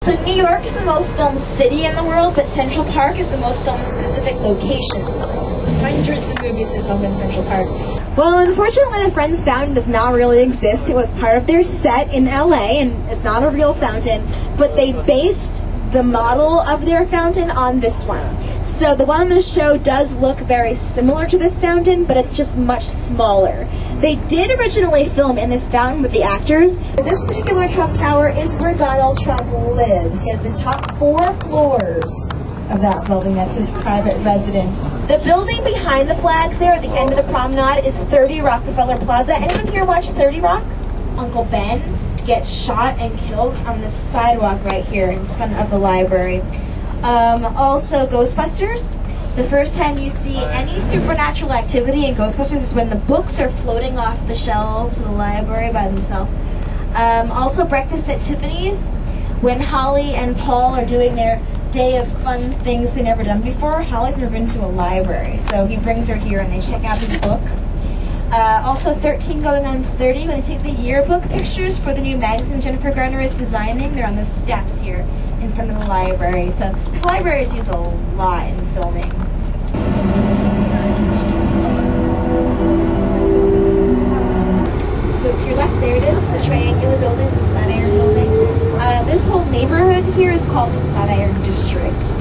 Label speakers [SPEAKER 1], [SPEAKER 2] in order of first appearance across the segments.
[SPEAKER 1] So New York is the most filmed city in the world, but Central Park is the most filmed specific location. Hundreds of movies have filmed in Central Park. Well, unfortunately, the Friends Fountain does not really exist. It was part of their set in LA, and it's not a real fountain, but they based the model of their fountain on this one. So the one on the show does look very similar to this fountain, but it's just much smaller. They did originally film in this fountain with the actors. This particular Trump Tower is where Donald Trump lives. He has the top 4 floors of that building. That's his private residence. The building behind the flags there at the end of the promenade is 30 Rockefeller Plaza. Anyone here watch 30 Rock? Uncle Ben gets shot and killed on the sidewalk right here in front of the library. Also Ghostbusters. The first time you see any supernatural activity in Ghostbusters is when the books are floating off the shelves of the library by themselves. Also Breakfast at Tiffany's, when Holly and Paul are doing their day of fun things they've never done before. Holly's never been to a library, so he brings her here and they check out his book. Also 13 going on 30, when they take the yearbook pictures for the new magazine Jennifer Garner is designing, they're on the steps here in front of the library. So this library is used a lot in filming. So to your left, there it is, the triangular building, the Flatiron building. This whole neighborhood here is called the Flatiron District.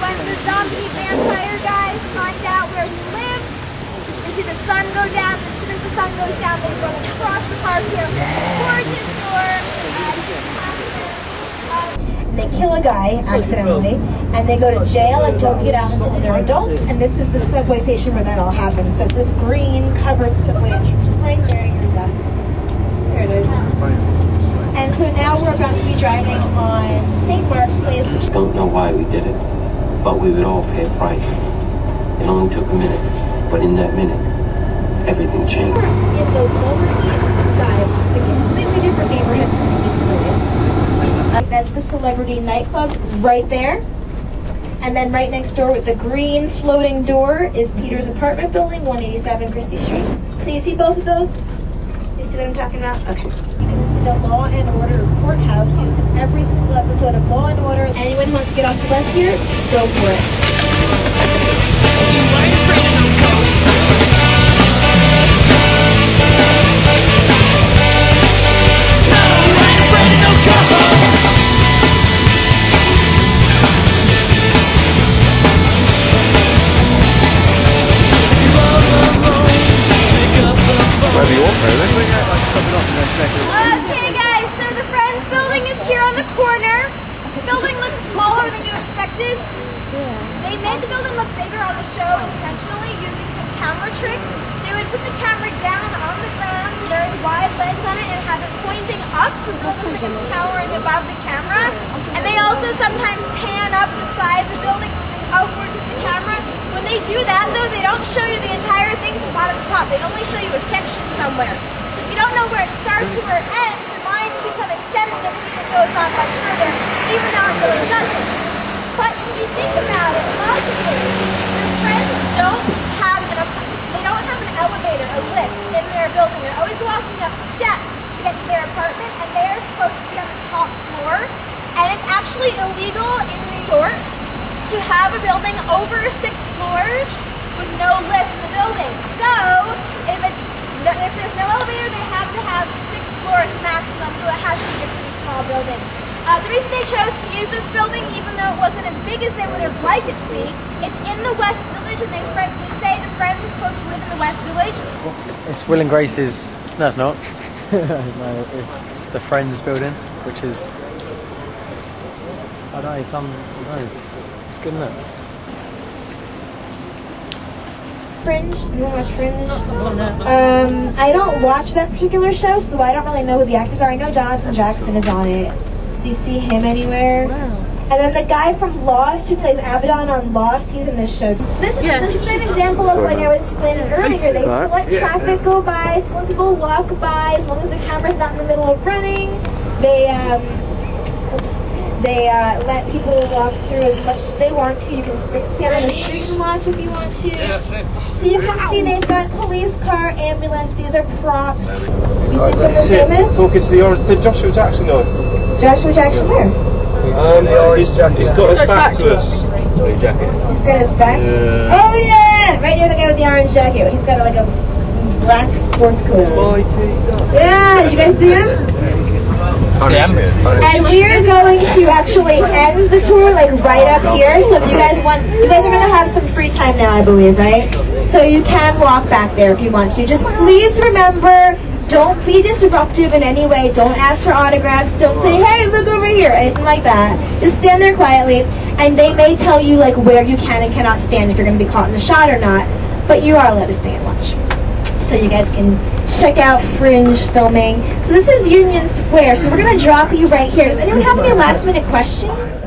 [SPEAKER 2] When the zombie vampire guys find out where he lives, you see the sun go down. As soon as the sun goes down, they run across the park here towards his door.
[SPEAKER 1] They kill a guy accidentally, and they go to jail and don't get out until they're adults. And this is the subway station where that all happens. So it's this green covered subway entrance right there to your left. There it is. And so now we're about to be driving on St. Mark's Place.
[SPEAKER 3] Don't know why we did it, but we would all pay a price. It only took a minute, but in that minute, everything changed.
[SPEAKER 1] In the Lower East Side, which is a completely different neighborhood from the East Village. That's the Celebrity nightclub right there. And then right next door with the green floating door is Peter's apartment building, 187 Christie Street. So you see both of those? You see what I'm talking about? Okay. You can see the Law and Order courthouse used in every single episode of Law and Order. Anyone who wants to get off the bus here, go for it.
[SPEAKER 2] Okay guys, so the Friends building is here on the corner. This building looks smaller than you expected. They made the building look bigger on the show intentionally using some camera tricks. They would put the camera down on the ground, very wide legs on it, and have it pointing up so it looks like it's towering above the camera. And they also sometimes pan up the side of the building outwards with the camera. When they do that though, they don't show you the entire thing from bottom to top. They only show you a section somewhere. So if you don't know where it starts and where it ends, your mind keeps on extending it as it goes on much further, even though it really doesn't. But if you think about it logically, the Friends don't have an elevator, a lift in their building. They're always walking up steps to get to their apartment, and they are supposed to be on the top floor. And it's actually illegal in New York to have a building over 6 floors with no lift in the building. So if there's no elevator, they have to have 6 floors maximum, so it has to be a pretty small building. The reason they chose to use this building, even though it wasn't as big as they would have liked it to be, it's in the West Village, and they say the Friends are supposed to live in the West Village.
[SPEAKER 4] It's Will and Grace's. No, it's not. No, it's the Friends building, which is. I don't know, I don't know. It's good, isn't it?
[SPEAKER 1] Fringe? You want to watch Fringe? I don't watch that particular show, so I don't really know who the actors are. I know Jonathan Jackson is on it. Do you see him anywhere? Wow. And then the guy from Lost who plays Abaddon on Lost, he's in this show. So this is an example of, like I was explaining earlier, they still let traffic go by, still let people walk by, as long as the camera's not in the middle of running. They let people walk through as much as they want to. You can stand on the street and watch if you want to. So you can see they've got police car, ambulance. These are props. You see someone famous?
[SPEAKER 5] Talking to the Joshua Jackson guy.
[SPEAKER 1] Joshua Jackson where?
[SPEAKER 5] He's got his back to us.
[SPEAKER 1] He's got his back to Oh yeah! Right near the guy with the orange jacket. He's got like a black sports coat on. Yeah, did you guys see him? And we're going to actually end the tour like right up here. So if you guys are going to have some free time now, I believe, right? So you can walk back there if you want to. Just please remember, don't be disruptive in any way. Don't ask for autographs. Don't say, hey, look over here, anything like that. Just stand there quietly, and they may tell you like where you can and cannot stand if you're going to be caught in the shot or not. But you are allowed to stay and watch. So you guys can check out Fringe filming. So this is Union Square. So we're going to drop you right here. Does anyone have any last minute questions?